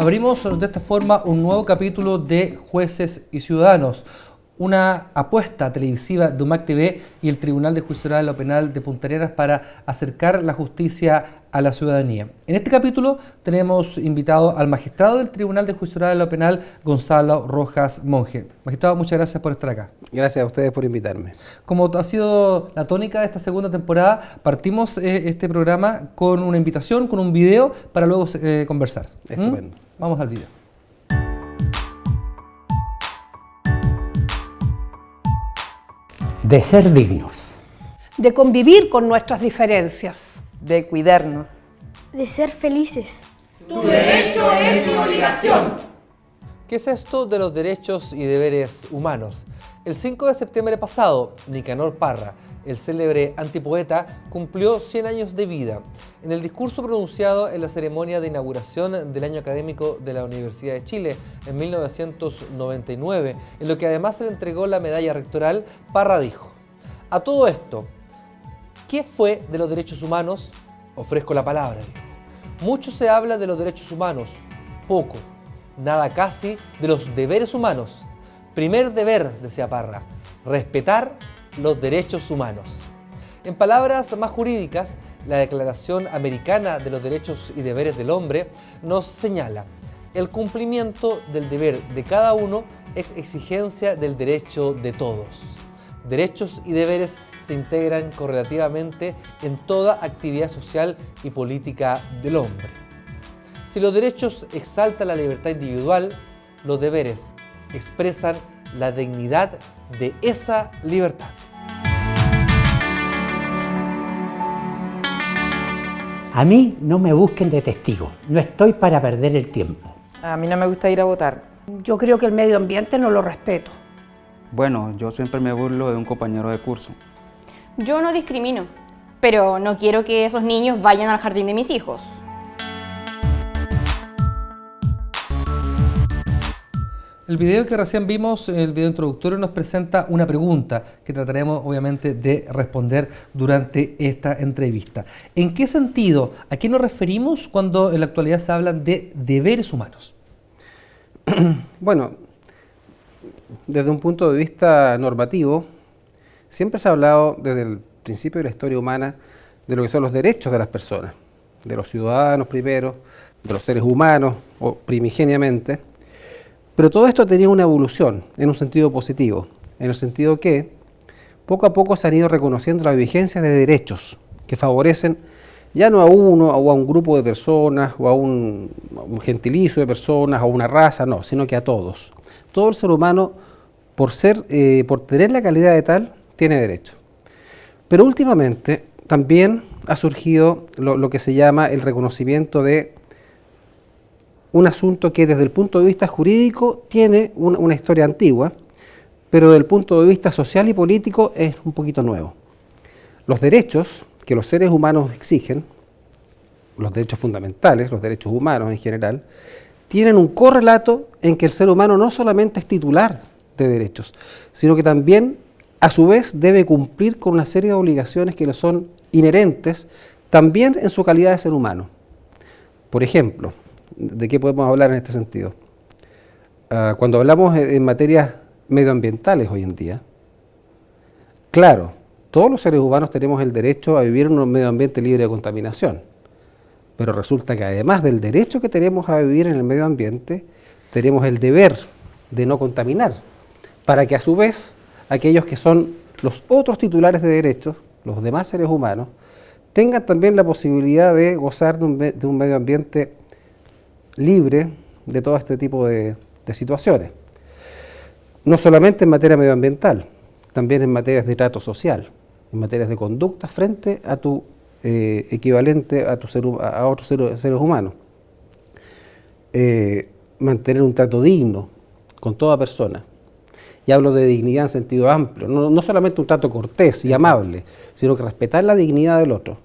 Abrimos de esta forma un nuevo capítulo de Jueces y Ciudadanos, una apuesta televisiva de UMAC TV y el Tribunal de Juicio Oral de lo Penal de Punta Arenas para acercar la justicia a la ciudadanía. En este capítulo tenemos invitado al magistrado del Tribunal de Juicio Oral de lo Penal, Gonzalo Rojas Monge. Magistrado, muchas gracias por estar acá. Gracias a ustedes por invitarme. Como ha sido la tónica de esta segunda temporada, partimos este programa con una invitación, con un video, para luego conversar. Estupendo. Vamos al video. De ser dignos, de convivir con nuestras diferencias, de cuidarnos, de ser felices. Tu derecho es mi obligación. ¿Qué es esto de los derechos y deberes humanos? El 5 de septiembre pasado, Nicanor Parra, el célebre antipoeta, cumplió 100 años de vida. En el discurso pronunciado en la ceremonia de inauguración del año académico de la Universidad de Chile en 1999, en lo que además se le entregó la medalla rectoral, Parra dijo: a todo esto, ¿qué fue de los derechos humanos? Ofrezco la palabra. Mucho se habla de los derechos humanos, poco, nada casi de los deberes humanos. Primer deber, decía Parra, respetar los derechos humanos. En palabras más jurídicas, la Declaración Americana de los Derechos y Deberes del Hombre nos señala: el cumplimiento del deber de cada uno es exigencia del derecho de todos. Derechos y deberes se integran correlativamente en toda actividad social y política del hombre. Si los derechos exaltan la libertad individual, los deberes expresan la dignidad de esa libertad. a mí no me busquen de testigo, no estoy para perder el tiempo. A mí no me gusta ir a votar. Yo creo que el medio ambiente no lo respeto. Bueno, yo siempre me burlo de un compañero de curso. Yo no discrimino, pero no quiero que esos niños vayan al jardín de mis hijos. El video que recién vimos, el video introductorio, nos presenta una pregunta que trataremos obviamente de responder durante esta entrevista. ¿En qué sentido, a qué nos referimos cuando en la actualidad se habla de deberes humanos? Bueno, desde un punto de vista normativo, siempre se ha hablado desde el principio de la historia humana de lo que son los derechos de las personas, de los ciudadanos primero, de los seres humanos o primigeniamente. Pero todo esto tenía una evolución en un sentido positivo, en el sentido que poco a poco se han ido reconociendo la vigencia de derechos que favorecen ya no a uno o a un grupo de personas o a un gentilicio de personas o a una raza, no, sino que a todos. Todo el ser humano, por tener la calidad de tal, tiene derecho. Pero últimamente también ha surgido lo que se llama el reconocimiento de un asunto que desde el punto de vista jurídico tiene una historia antigua, pero desde el punto de vista social y político es un poquito nuevo. Los derechos que los seres humanos exigen, los derechos fundamentales, los derechos humanos en general, tienen un correlato en que el ser humano no solamente es titular de derechos, sino que también a su vez debe cumplir con una serie de obligaciones que le son inherentes también en su calidad de ser humano. Por ejemplo, ¿de qué podemos hablar en este sentido? Cuando hablamos en materias medioambientales hoy en día, claro, todos los seres humanos tenemos el derecho a vivir en un medio ambiente libre de contaminación, pero resulta que además del derecho que tenemos a vivir en el medio ambiente, tenemos el deber de no contaminar, para que a su vez aquellos que son los otros titulares de derechos, los demás seres humanos, tengan también la posibilidad de gozar de un medio ambiente libre de todo este tipo de situaciones. No solamente en materia medioambiental, también en materias de trato social, en materias de conducta frente a tu equivalente a otros seres humanos. Mantener un trato digno con toda persona. Y hablo de dignidad en sentido amplio, no solamente un trato cortés y amable, sino que respetar la dignidad del otro.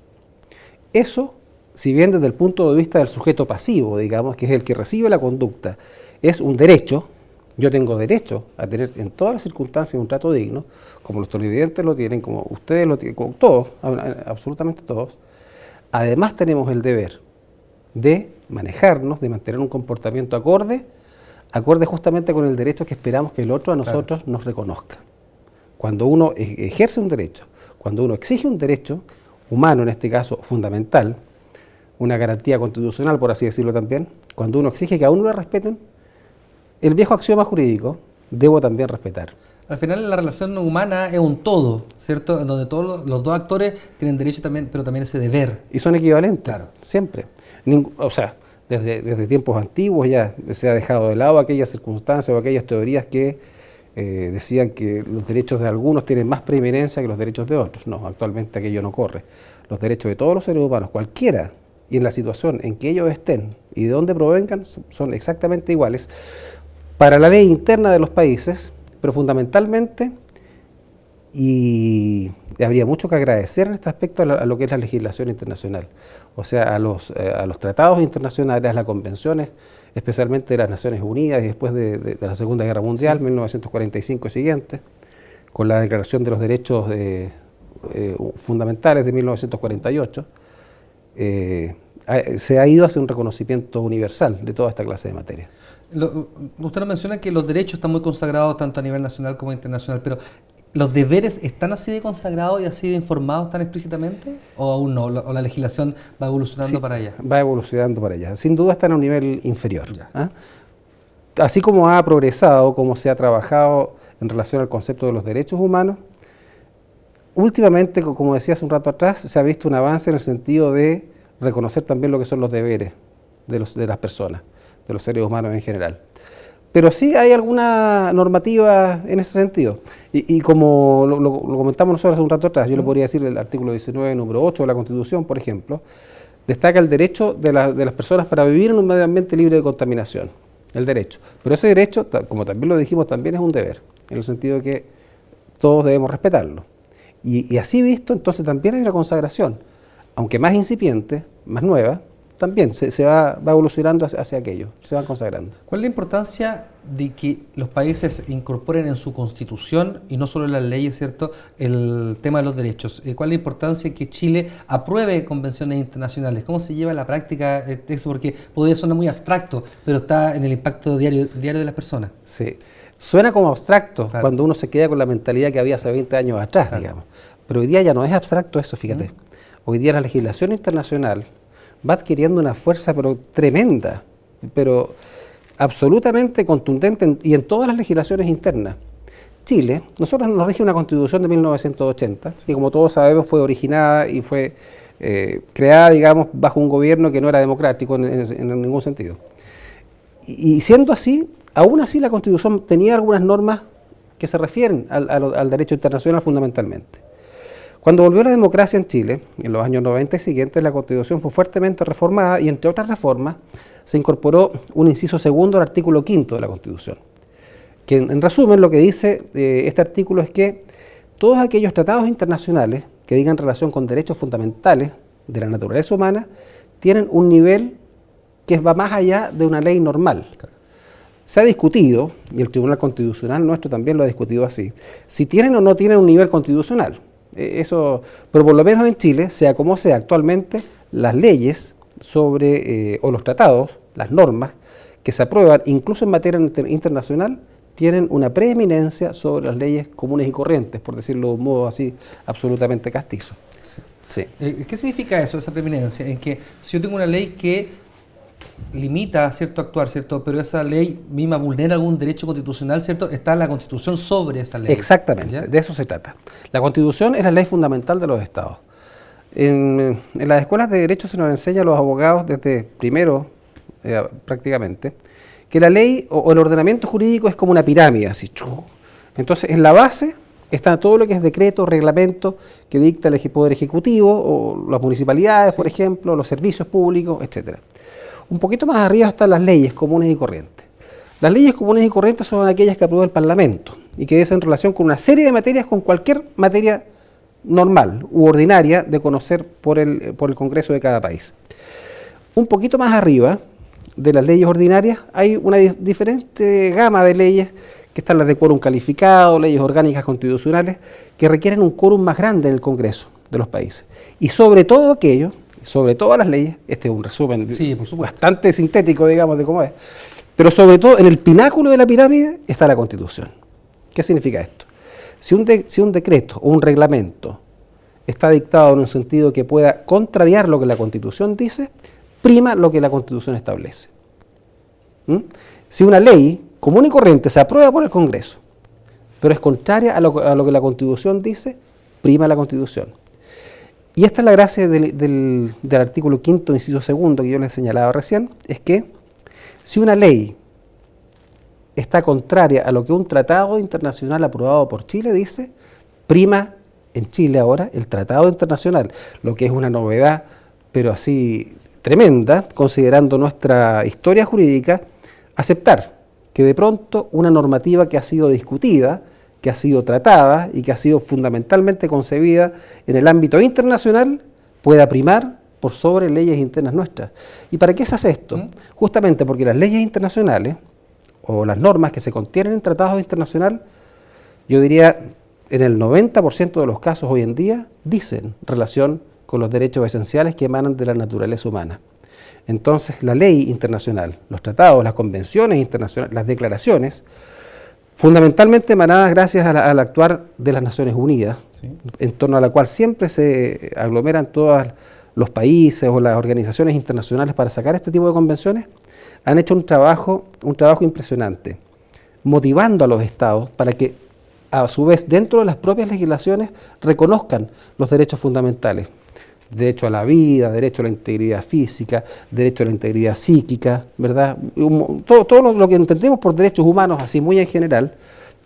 Eso, si bien desde el punto de vista del sujeto pasivo, digamos, que es el que recibe la conducta, es un derecho, yo tengo derecho a tener en todas las circunstancias un trato digno, como los televidentes lo tienen, como ustedes lo tienen, como todos, absolutamente todos. Además tenemos el deber de manejarnos, de mantener un comportamiento acorde justamente con el derecho que esperamos que el otro a nosotros nos reconozca. Cuando uno ejerce un derecho, cuando uno exige un derecho humano, en este caso fundamental, una garantía constitucional, por así decirlo también, cuando uno exige que a uno le respeten, el viejo axioma jurídico, debo también respetar. Al final la relación humana es un todo, ¿cierto? En donde todos los dos actores tienen derecho también, pero también ese deber. Y son equivalentes, Claro. siempre. O sea, desde tiempos antiguos ya se ha dejado de lado aquellas circunstancias o aquellas teorías que decían que los derechos de algunos tienen más preeminencia que los derechos de otros. No, actualmente aquello no corre. Los derechos de todos los seres humanos, cualquiera, y en la situación en que ellos estén y de dónde provengan, son exactamente iguales para la ley interna de los países, pero fundamentalmente, y habría mucho que agradecer en este aspecto a lo que es la legislación internacional, o sea, a los tratados internacionales, a las convenciones, especialmente de las Naciones Unidas y después de la Segunda Guerra Mundial, 1945 y siguiente, con la Declaración de los Derechos Fundamentales de 1948, se ha ido hacia un reconocimiento universal de toda esta clase de materia. Usted nos menciona que los derechos están muy consagrados tanto a nivel nacional como internacional, pero ¿los deberes están así de consagrados y así de informados tan explícitamente? ¿O aún no? ¿O la legislación va evolucionando para allá? Va evolucionando para allá. Sin duda están a un nivel inferior. ¿Ah? Así como ha progresado, como se ha trabajado en relación al concepto de los derechos humanos, últimamente, como decía hace un rato atrás, se ha visto un avance en el sentido de reconocer también lo que son los deberes de las personas, de los seres humanos en general. Pero sí hay alguna normativa en ese sentido. Y como lo comentamos nosotros hace un rato atrás, yo le podría decir el artículo 19, número 8 de la Constitución, por ejemplo, destaca el derecho de las personas para vivir en un medio ambiente libre de contaminación. El derecho. Pero ese derecho, como también lo dijimos, también es un deber, en el sentido de que todos debemos respetarlo. Y así visto, entonces también hay una consagración, aunque más incipiente, más nueva, también se va evolucionando hacia aquello, se van consagrando. ¿Cuál es la importancia de que los países incorporen en su constitución, y no solo en las leyes, ¿cierto?, el tema de los derechos? ¿Cuál es la importancia de que Chile apruebe convenciones internacionales? ¿Cómo se lleva a la práctica eso? Porque podría sonar muy abstracto, pero está en el impacto diario de las personas. Sí. Suena como abstracto, claro, cuando uno se queda con la mentalidad que había hace 20 años atrás, claro, digamos. Pero hoy día ya no es abstracto eso, fíjate. Hoy día la legislación internacional va adquiriendo una fuerza pero tremenda, pero absolutamente contundente y en todas las legislaciones internas. Chile, nosotros nos rige una constitución de 1980, que como todos sabemos fue originada y fue creada, digamos, bajo un gobierno que no era democrático en ningún sentido. Y siendo así, aún así la constitución tenía algunas normas que se refieren al derecho internacional fundamentalmente. Cuando volvió la democracia en Chile, en los años 90 y siguientes, la Constitución fue fuertemente reformada y, entre otras reformas, se incorporó un inciso segundo al artículo 5 de la Constitución, que en resumen lo que dice este artículo es que todos aquellos tratados internacionales que digan relación con derechos fundamentales de la naturaleza humana tienen un nivel que va más allá de una ley normal. Se ha discutido, y el Tribunal Constitucional nuestro también lo ha discutido así, si tienen o no tienen un nivel constitucional. Pero por lo menos en Chile, sea como sea actualmente, las leyes o los tratados, las normas que se aprueban, incluso en materia internacional, tienen una preeminencia sobre las leyes comunes y corrientes, por decirlo de un modo así absolutamente castizo. Sí. Sí. ¿Qué significa eso, esa preeminencia? En que si yo tengo una ley que limita cierto actuar, ¿cierto?, pero esa ley misma vulnera algún derecho constitucional, ¿cierto?, está la Constitución sobre esa ley. Exactamente, ¿ya? De eso se trata. La Constitución es la ley fundamental de los Estados. En las escuelas de Derecho se nos enseña a los abogados desde primero, prácticamente, que la ley o el ordenamiento jurídico es como una pirámide, así. Entonces, en la base está todo lo que es decreto, reglamento que dicta el Poder Ejecutivo, o las municipalidades, sí, por ejemplo, los servicios públicos, etcétera. Un poquito más arriba están las leyes comunes y corrientes. Las leyes comunes y corrientes son aquellas que aprueba el Parlamento y que es en relación con una serie de materias, con cualquier materia normal u ordinaria de conocer por el Congreso de cada país. Un poquito más arriba de las leyes ordinarias hay una diferente gama de leyes, que están las de quórum calificado, leyes orgánicas constitucionales, que requieren un quórum más grande en el Congreso de los países. Y sobre todo aquello sobre todas las leyes, este es un resumen Sí, por supuesto. bastante sintético, digamos, de cómo es, pero sobre todo en el pináculo de la pirámide está la Constitución. ¿Qué significa esto? Si un decreto o un reglamento está dictado en un sentido que pueda contrariar lo que la Constitución dice, prima lo que la Constitución establece. Si una ley común y corriente se aprueba por el Congreso, pero es contraria a lo que la Constitución dice, prima la Constitución. Y esta es la gracia del artículo 5º, inciso 2º, que yo les señalaba recién, es que si una ley está contraria a lo que un tratado internacional aprobado por Chile dice, prima en Chile ahora el tratado internacional, lo que es una novedad, pero así tremenda, considerando nuestra historia jurídica, aceptar que de pronto una normativa que ha sido discutida, que ha sido tratada y que ha sido fundamentalmente concebida en el ámbito internacional pueda primar por sobre leyes internas nuestras. ¿Y para qué se hace esto? Justamente porque las leyes internacionales o las normas que se contienen en tratados internacionales, yo diría en el 90% de los casos hoy en día, dicen relación con los derechos esenciales que emanan de la naturaleza humana. Entonces, la ley internacional, los tratados, las convenciones internacionales, las declaraciones, fundamentalmente emanadas gracias al actuar de las Naciones Unidas, ¿sí?, en torno a la cual siempre se aglomeran todos los países o las organizaciones internacionales para sacar este tipo de convenciones, han hecho un trabajo impresionante, motivando a los estados para que, a su vez, dentro de las propias legislaciones, reconozcan los derechos fundamentales. Derecho a la vida, derecho a la integridad física, derecho a la integridad psíquica, ¿verdad? Todo lo que entendemos por derechos humanos, así muy en general,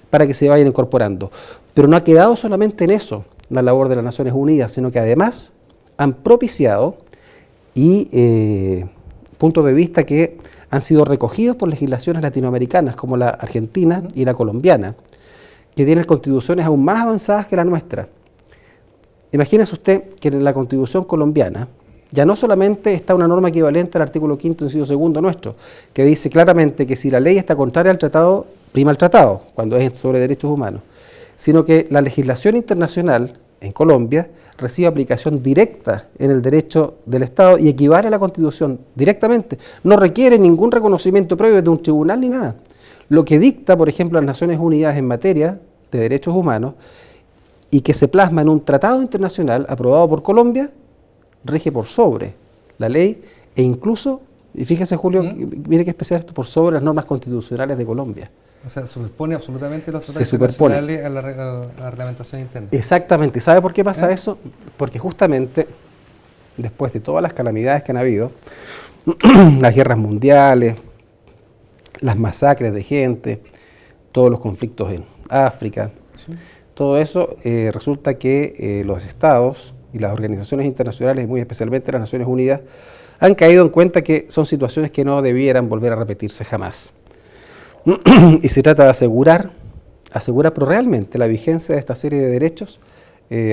para que se vayan incorporando. Pero no ha quedado solamente en eso la labor de las Naciones Unidas, sino que además han propiciado puntos de vista que han sido recogidos por legislaciones latinoamericanas, como la argentina y la colombiana, que tienen constituciones aún más avanzadas que la nuestra. Imagínese usted que en la Constitución colombiana ya no solamente está una norma equivalente al artículo 5º, inciso 2º nuestro, que dice claramente que si la ley está contraria al tratado, prima el tratado, cuando es sobre derechos humanos, sino que la legislación internacional en Colombia recibe aplicación directa en el derecho del Estado y equivale a la Constitución directamente. No requiere ningún reconocimiento previo de un tribunal ni nada. Lo que dicta, por ejemplo, las Naciones Unidas en materia de derechos humanos y que se plasma en un tratado internacional aprobado por Colombia, rige por sobre la ley e incluso, y fíjese Julio, mire qué especial esto, por sobre las normas constitucionales de Colombia. O sea, superpone absolutamente los tratados superpone internacionales a la reglamentación interna. Exactamente. ¿Y sabe por qué pasa eso? Porque justamente después de todas las calamidades que han habido, las guerras mundiales, las masacres de gente, todos los conflictos en África, sí, todo eso resulta que los estados y las organizaciones internacionales, muy especialmente las Naciones Unidas, han caído en cuenta que son situaciones que no debieran volver a repetirse jamás. Y se trata de asegurar pero realmente la vigencia de esta serie de derechos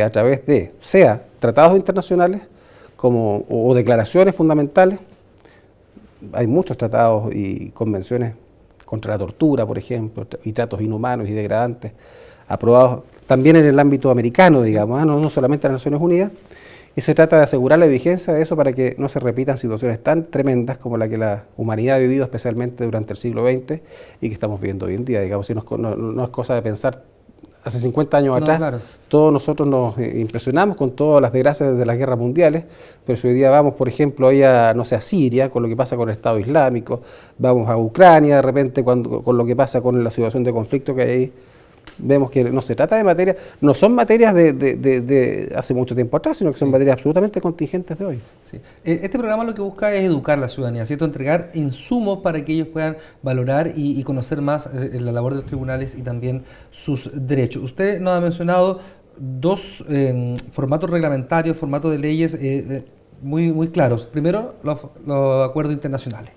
a través de, sea tratados internacionales o declaraciones fundamentales. Hay muchos tratados y convenciones contra la tortura, por ejemplo, y tratos inhumanos y degradantes, aprobados también en el ámbito americano, digamos, no solamente en las Naciones Unidas, y se trata de asegurar la vigencia de eso para que no se repitan situaciones tan tremendas como la que la humanidad ha vivido especialmente durante el siglo XX y que estamos viviendo hoy en día. Digamos, si no es cosa de pensar, hace 50 años atrás, claro, todos nosotros nos impresionamos con todas las desgracias de las guerras mundiales, pero si hoy día vamos, por ejemplo, a Siria, con lo que pasa con el Estado Islámico, vamos a Ucrania, de repente con lo que pasa con la situación de conflicto que hay ahí, vemos que no se trata de materias, no son materias de hace mucho tiempo atrás, sino que son materias absolutamente contingentes de hoy. Sí. Este programa lo que busca es educar a la ciudadanía, ¿cierto? Entregar insumos para que ellos puedan valorar y conocer más la labor de los tribunales y también sus derechos. Usted nos ha mencionado dos formatos reglamentarios, formatos de leyes muy claros. Primero, los acuerdos internacionales.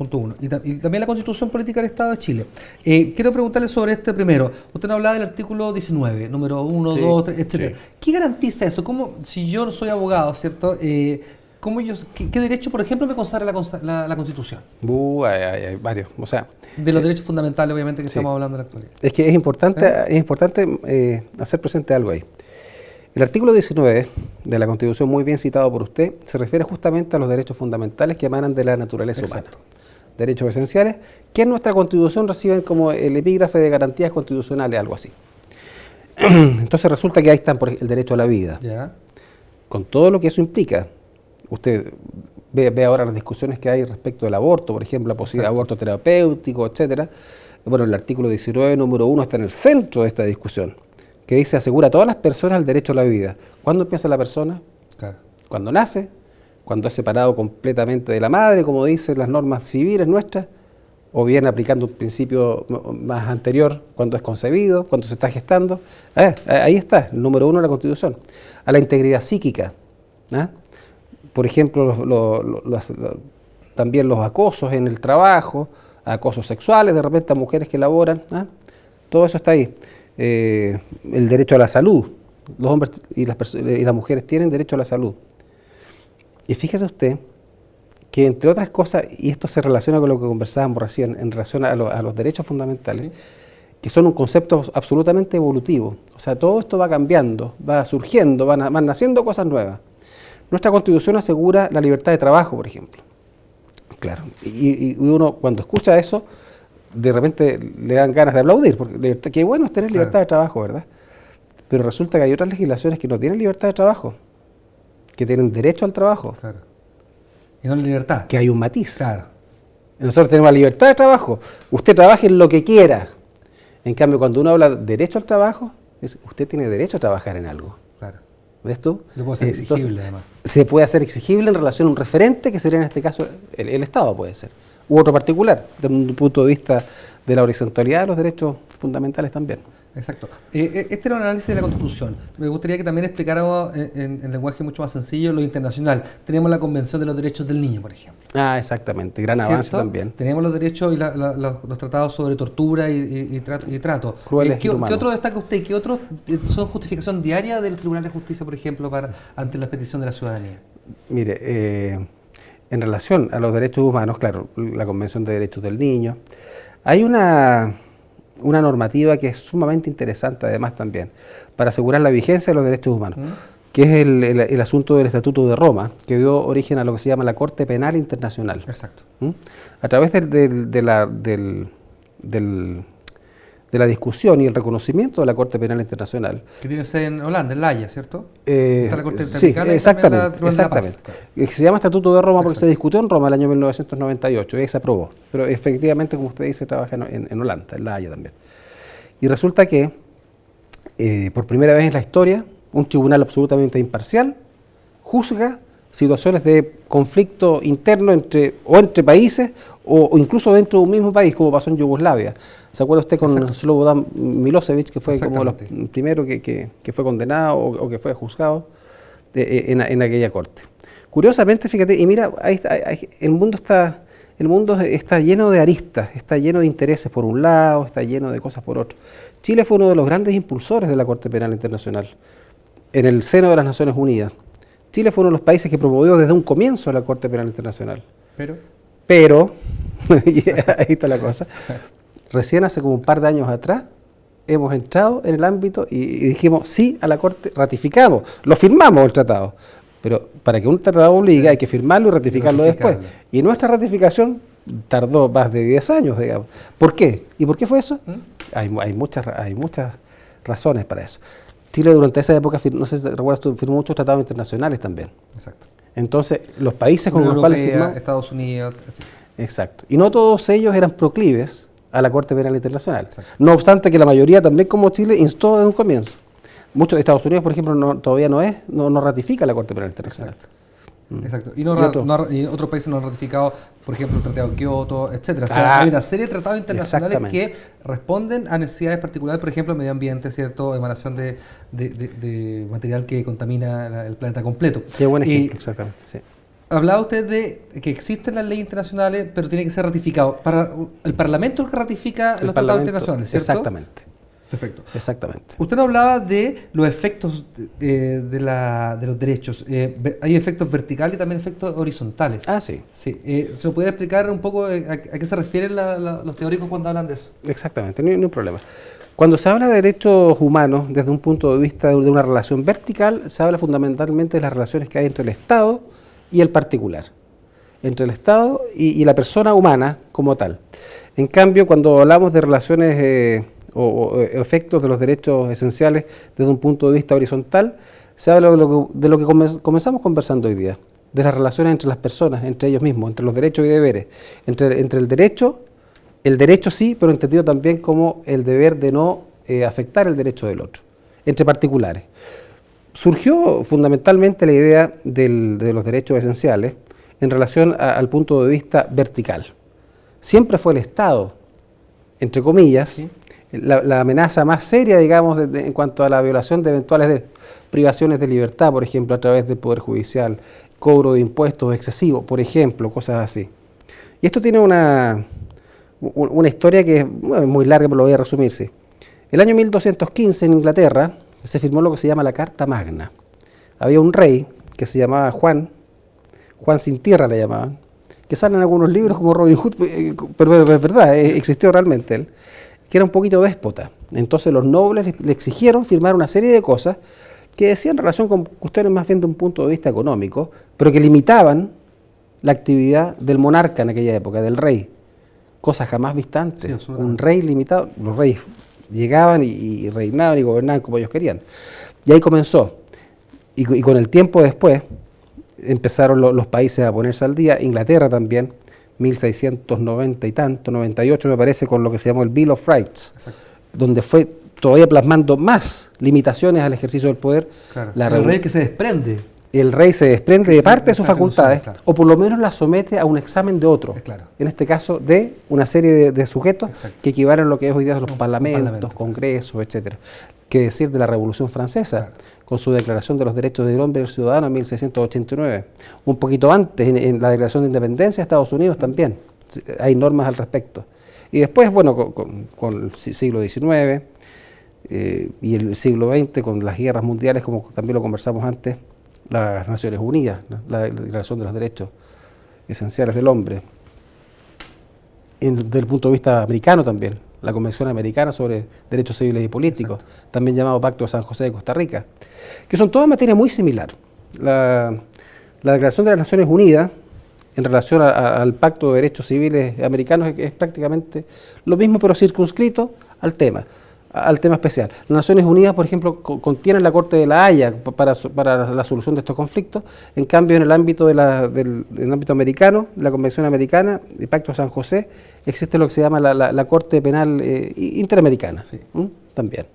Punto 1. Y también la Constitución Política del Estado de Chile. Quiero preguntarle sobre este primero. Usted nos hablaba del artículo 19, número 1, sí, 2, 3, etc. Sí. ¿Qué garantiza eso? ¿Cómo, si yo no soy abogado, ¿cierto? ¿Qué derecho, por ejemplo, me consagra la Constitución? Hay varios. O sea, de los derechos fundamentales, obviamente, que sí, estamos hablando en la actualidad. Es que es importante hacer presente algo ahí. El artículo 19 de la Constitución, muy bien citado por usted, se refiere justamente a los derechos fundamentales que emanan de la naturaleza humana. Derechos esenciales que en nuestra Constitución reciben como el epígrafe de garantías constitucionales, algo así. Entonces resulta que ahí están el derecho a la vida, Ya. con todo lo que eso implica. Usted ve ahora las discusiones que hay respecto del aborto, por ejemplo, la posibilidad de aborto terapéutico, etcétera. Bueno, el artículo 19, número 1, está en el centro de esta discusión, que dice: asegura a todas las personas el derecho a la vida. ¿Cuándo empieza la persona? Claro. Cuando nace, cuando es separado completamente de la madre, como dicen las normas civiles nuestras, o bien aplicando un principio más anterior, cuando es concebido, cuando se está gestando. Ahí está, el número 1 de la Constitución. A la integridad psíquica. Por ejemplo, también los acosos en el trabajo, acosos sexuales, de repente a mujeres que laboran, todo eso está ahí. El derecho a la salud. Los hombres y las mujeres tienen derecho a la salud. Y fíjese usted que, entre otras cosas, y esto se relaciona con lo que conversábamos recién en relación a los derechos fundamentales, ¿sí?, que son un concepto absolutamente evolutivo. O sea, todo esto va cambiando, va surgiendo, van naciendo cosas nuevas. Nuestra Constitución asegura la libertad de trabajo, por ejemplo. Claro, y uno cuando escucha eso, de repente le dan ganas de aplaudir, porque qué bueno es tener libertad de trabajo, ¿verdad? Pero resulta que hay otras legislaciones que no tienen libertad de trabajo, que tienen derecho al trabajo. Claro. Y no la libertad. Que hay un matiz. Claro. Nosotros tenemos la libertad de trabajo. Usted trabaje en lo que quiera. En cambio, cuando uno habla de derecho al trabajo, usted tiene derecho a trabajar en algo. Claro. ¿Ves tú? Lo puede ser exigible, Entonces, además. Se puede hacer exigible en relación a un referente, que sería en este caso el Estado, puede ser. U otro particular, desde un punto de vista de la horizontalidad de los derechos fundamentales también. Exacto. Este era un análisis de la Constitución. Me gustaría que también explicáramos en lenguaje mucho más sencillo lo internacional. Tenemos la Convención de los Derechos del Niño, por ejemplo. Exactamente, gran avance también. Tenemos los derechos y los tratados sobre tortura y trato. Crueles ¿Qué otro destaca usted? ¿Qué otros son justificación diaria del Tribunal de Justicia, por ejemplo, ante la petición de la ciudadanía? Mire, en relación a los derechos humanos, claro, la Convención de Derechos del Niño, hay una normativa que es sumamente interesante, además, también, para asegurar la vigencia de los derechos humanos, que es el asunto del Estatuto de Roma, que dio origen a lo que se llama la Corte Penal Internacional. Exacto. A través de la discusión y el reconocimiento de la Corte Penal Internacional. Que tiene sede en Holanda, en La Haya, ¿cierto? Está la Corte exactamente. Se llama Estatuto de Roma porque se discutió en Roma el año 1998 y se aprobó. Pero efectivamente, como usted dice, trabaja en Holanda, en La Haya también. Y resulta que, por primera vez en la historia, un tribunal absolutamente imparcial juzga situaciones de conflicto interno entre países o incluso dentro de un mismo país, como pasó en Yugoslavia. ¿Se acuerda usted con Slobodan Milosevic, que fue como los primeros que fue condenado o que fue juzgado en aquella corte? Curiosamente, fíjate, y mira, el mundo está lleno de aristas, está lleno de intereses por un lado, está lleno de cosas por otro. Chile fue uno de los grandes impulsores de la Corte Penal Internacional en el seno de las Naciones Unidas. Chile fue uno de los países que promovió desde un comienzo la Corte Penal Internacional. Pero ahí está la cosa. Recién hace como un par de años atrás hemos entrado en el ámbito y dijimos sí a la Corte, ratificamos, lo firmamos el tratado. Pero para que un tratado obligue hay que firmarlo y ratificarlo después. Y nuestra ratificación tardó más de 10 años, digamos. ¿Por qué? ¿Y por qué fue eso? Hay muchas razones para eso. Chile durante esa época, no sé si recuerdas tú, firmó muchos tratados internacionales también. Exacto. Entonces, los países con los cuales firmó... Estados Unidos... Así. Exacto. Y no todos ellos eran proclives a la Corte Penal Internacional. Exacto. No obstante que la mayoría, también como Chile, instó desde un comienzo. Muchos de Estados Unidos, por ejemplo, todavía no ratifica la Corte Penal Internacional. Exacto. Y otros países no han ratificado, por ejemplo, el Tratado de Kioto, etcétera. O sea, hay una serie de tratados internacionales que responden a necesidades particulares, por ejemplo, medio ambiente, ¿cierto? Emanación de material que contamina el planeta completo. Qué buen ejemplo, exactamente. Sí. Hablaba usted de que existen las leyes internacionales, pero tiene que ser ratificado. Para el Parlamento el que ratifica los tratados internacionales, ¿cierto? Exactamente. Perfecto. Exactamente. Usted nos hablaba de los efectos de los derechos. Hay efectos verticales y también efectos horizontales. Ah, sí. Sí. ¿Se lo pudiera explicar un poco a qué se refieren los teóricos cuando hablan de eso? Exactamente, no hay problema. Cuando se habla de derechos humanos desde un punto de vista de una relación vertical, se habla fundamentalmente de las relaciones que hay entre el Estado y el particular, entre el Estado y la persona humana como tal. En cambio, cuando hablamos de relaciones o efectos de los derechos esenciales desde un punto de vista horizontal, se habla de lo que comenzamos conversando hoy día, de las relaciones entre las personas, entre ellos mismos, entre los derechos y deberes, entre el derecho sí, pero entendido también como el deber de no afectar el derecho del otro, entre particulares. Surgió fundamentalmente la idea de los derechos esenciales en relación al punto de vista vertical. Siempre fue el Estado, entre comillas, ¿sí?, la amenaza más seria, digamos, en cuanto a la violación de eventuales privaciones de libertad, por ejemplo, a través del Poder Judicial, cobro de impuestos excesivos, por ejemplo, cosas así. Y esto tiene una historia que es muy larga, pero lo voy a resumir. Sí. El año 1215 en Inglaterra se firmó lo que se llama la Carta Magna. Había un rey que se llamaba Juan sin tierra le llamaban, que salen en algunos libros como Robin Hood, pero es verdad, existió realmente él, que era un poquito déspota. Entonces los nobles le exigieron firmar una serie de cosas que decían relación con cuestiones más bien de un punto de vista económico, pero que limitaban la actividad del monarca en aquella época, del rey. Cosas jamás vistas antes. Sí, un rey limitado, los reyes llegaban y reinaban y gobernaban como ellos querían. Y ahí comenzó. Y con el tiempo después empezaron los países a ponerse al día, Inglaterra también, 1690 y tanto, 98 me parece, con lo que se llamó el Bill of Rights, exacto, donde fue todavía plasmando más limitaciones al ejercicio del poder. Claro. El rey que se desprende. El rey se desprende de parte de sus facultades, claro, o por lo menos las somete a un examen de otro, claro, en este caso de una serie de sujetos, exacto, que equivalen a lo que es hoy día los parlamentos, congresos, etcétera. ¿Qué decir de la Revolución Francesa, claro, con su Declaración de los Derechos del Hombre y del Ciudadano en 1689? Un poquito antes, en la Declaración de Independencia de Estados Unidos también, hay normas al respecto. Y después, bueno, con el siglo XIX y el siglo XX, con las guerras mundiales, como también lo conversamos antes, las Naciones Unidas, ¿no?, la Declaración de los Derechos Esenciales del Hombre. Desde el punto de vista americano también, la Convención Americana sobre Derechos Civiles y Políticos, exacto, también llamado Pacto de San José de Costa Rica, que son todas materias muy similares. La Declaración de las Naciones Unidas, en relación al Pacto de Derechos Civiles Americanos, es prácticamente lo mismo, pero circunscrito al tema especial. Las Naciones Unidas, por ejemplo, contienen la Corte de la Haya para la solución de estos conflictos. En cambio, en el ámbito del ámbito americano, la Convención Americana, el Pacto de San José, existe lo que se llama la Corte Penal Interamericana, sí, también.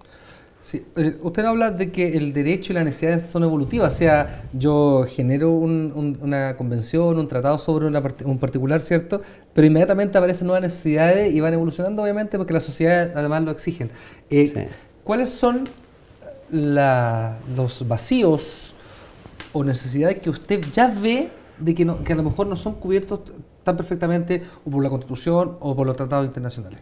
Sí. Usted habla de que el derecho y las necesidades son evolutivas, o sea, yo genero una convención, un tratado sobre un particular, ¿cierto? Pero inmediatamente aparecen nuevas necesidades y van evolucionando, obviamente, porque las sociedades además lo exigen. Sí. ¿Cuáles son los vacíos o necesidades que usted ya ve de que a lo mejor no son cubiertos tan perfectamente o por la Constitución o por los tratados internacionales?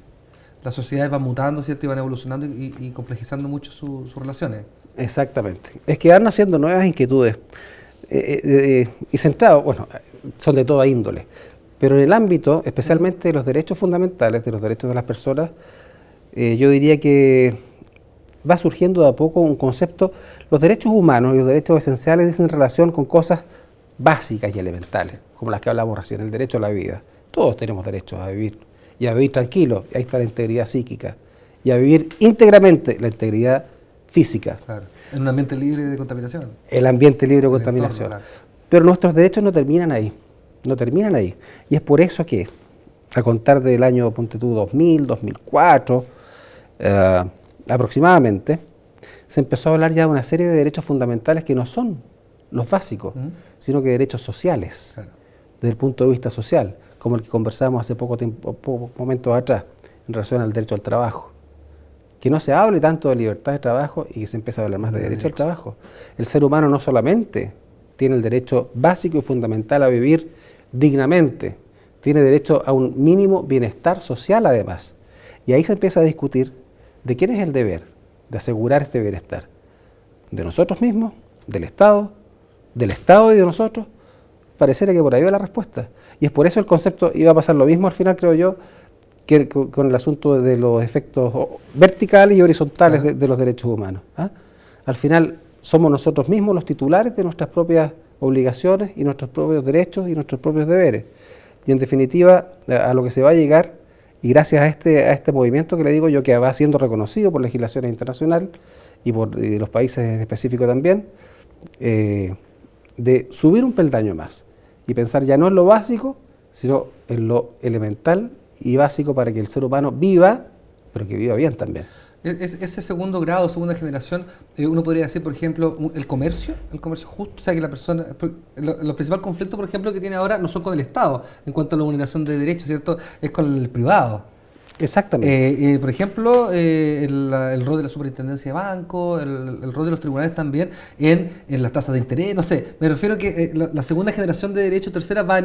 Las sociedades van mutando, ¿cierto? Y van evolucionando y complejizando mucho sus relaciones. Exactamente. Es que van naciendo nuevas inquietudes y centrados, bueno, son de toda índole, pero en el ámbito, especialmente de los derechos fundamentales, de los derechos de las personas, yo diría que va surgiendo de a poco un concepto. Los derechos humanos y los derechos esenciales dicen relación con cosas básicas y elementales, como las que hablamos recién, el derecho a la vida. Todos tenemos derechos a vivir. Y a vivir tranquilo, y ahí está la integridad psíquica, y a vivir íntegramente la integridad física. Claro. En un ambiente libre de contaminación. El ambiente libre de contaminación. Entorno, claro. Pero nuestros derechos no terminan ahí, Y es por eso que, a contar del año, ponte tú, 2000, 2004, aproximadamente, se empezó a hablar ya de una serie de derechos fundamentales que no son los básicos, sino que derechos sociales, claro, desde el punto de vista social, como el que conversábamos hace pocos momentos atrás, en relación al derecho al trabajo. Que no se hable tanto de libertad de trabajo y que se empiece a hablar más de derecho al trabajo. El ser humano no solamente tiene el derecho básico y fundamental a vivir dignamente, tiene derecho a un mínimo bienestar social además. Y ahí se empieza a discutir ¿de quién es el deber de asegurar este bienestar? ¿De nosotros mismos? ¿Del Estado? ¿Del Estado y de nosotros? Pareciera que por ahí va la respuesta. Y es por eso el concepto, iba a pasar lo mismo al final, creo yo, que con el asunto de los efectos verticales y horizontales de los derechos humanos. ¿Ah? Al final somos nosotros mismos los titulares de nuestras propias obligaciones y nuestros propios derechos y nuestros propios deberes. Y en definitiva, a lo que se va a llegar, y gracias a este movimiento que le digo yo, que va siendo reconocido por legislaciones internacionales y por los países en específico también, de subir un peldaño más y pensar ya no en lo básico, sino en lo elemental y básico para que el ser humano viva, pero que viva bien también. Ese segundo grado, segunda generación, uno podría decir, por ejemplo, el comercio justo, o sea que la persona, los principal conflicto, por ejemplo, que tiene ahora no son con el Estado en cuanto a la vulneración de derechos, ¿cierto? Es con el privado. Exactamente. Por ejemplo, el rol de la superintendencia de banco, el rol de los tribunales también en las tasas de interés, no sé, me refiero a que la segunda generación de derechos tercera va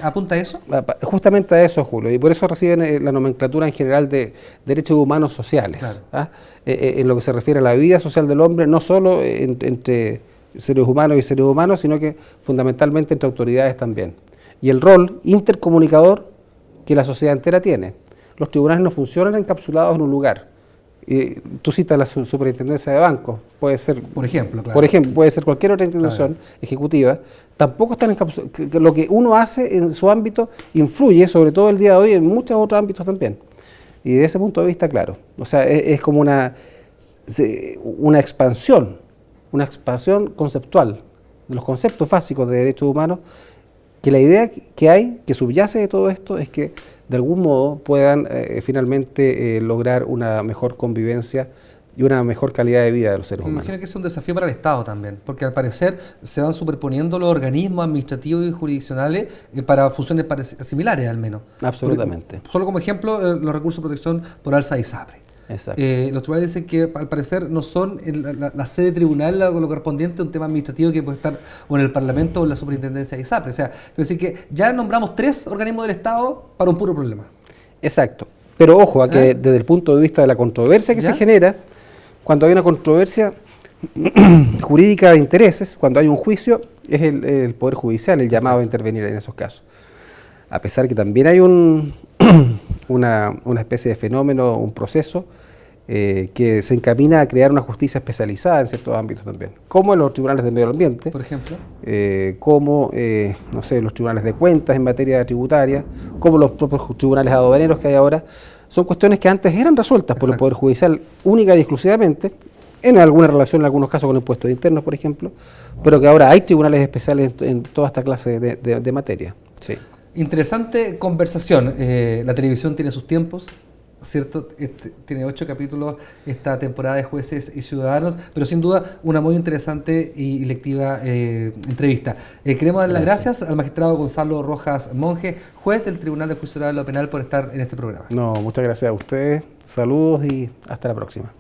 apunta a eso. Justamente a eso, Julio, y por eso reciben la nomenclatura en general de derechos humanos sociales. Claro. ¿Ah? En lo que se refiere a la vida social del hombre, no solo entre seres humanos y seres humanos, sino que fundamentalmente entre autoridades también. Y el rol intercomunicador que la sociedad entera tiene. Los tribunales no funcionan encapsulados en un lugar. Tú citas la superintendencia de bancos, puede ser, por ejemplo, claro. Por ejemplo, puede ser cualquier otra institución ejecutiva, tampoco están encapsulados. Lo que uno hace en su ámbito influye, sobre todo el día de hoy, en muchos otros ámbitos también. Y de ese punto de vista, claro. O sea, es como una expansión conceptual de los conceptos básicos de derechos humanos, que la idea que subyace de todo esto es que de algún modo puedan finalmente lograr una mejor convivencia y una mejor calidad de vida de los seres humanos. Me imagino que es un desafío para el Estado también, porque al parecer se van superponiendo los organismos administrativos y jurisdiccionales para funciones similares al menos. Absolutamente. Solo como ejemplo, los recursos de protección por alza y ISAPRE. Exacto. Los tribunales dicen que al parecer no son la sede tribunal lo correspondiente a un tema administrativo que puede estar o en el Parlamento o en la superintendencia de ISAPRE. O sea, quiero decir que ya nombramos 3 organismos del Estado para un puro problema. Exacto. Pero ojo, a que desde el punto de vista de la controversia que se genera, cuando hay una controversia jurídica de intereses, cuando hay un juicio, es el Poder Judicial el llamado a intervenir en esos casos. A pesar que también hay una especie de fenómeno, un proceso que se encamina a crear una justicia especializada en ciertos ámbitos también, como en los tribunales de medio ambiente, por ejemplo, como no sé, los tribunales de cuentas en materia tributaria, como los propios tribunales aduaneros que hay ahora. Son cuestiones que antes eran resueltas por el Poder Judicial única y exclusivamente, en alguna relación, en algunos casos con impuestos internos, por ejemplo, pero que ahora hay tribunales especiales en toda esta clase de materia. Sí. Interesante conversación. La televisión tiene sus tiempos, ¿cierto? Tiene 8 capítulos esta temporada de Jueces y Ciudadanos, pero sin duda una muy interesante y lectiva entrevista. Queremos dar las gracias al magistrado Gonzalo Rojas Monge, juez del Tribunal de Juicio Oral Penal, por estar en este programa. No, muchas gracias a ustedes, saludos y hasta la próxima.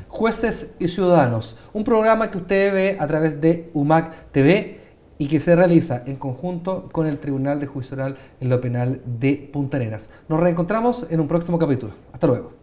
Jueces y Ciudadanos, un programa que usted ve a través de UMAC TV y que se realiza en conjunto con el Tribunal de Juicio Oral en lo Penal de Punta Arenas. Nos reencontramos en un próximo capítulo. Hasta luego.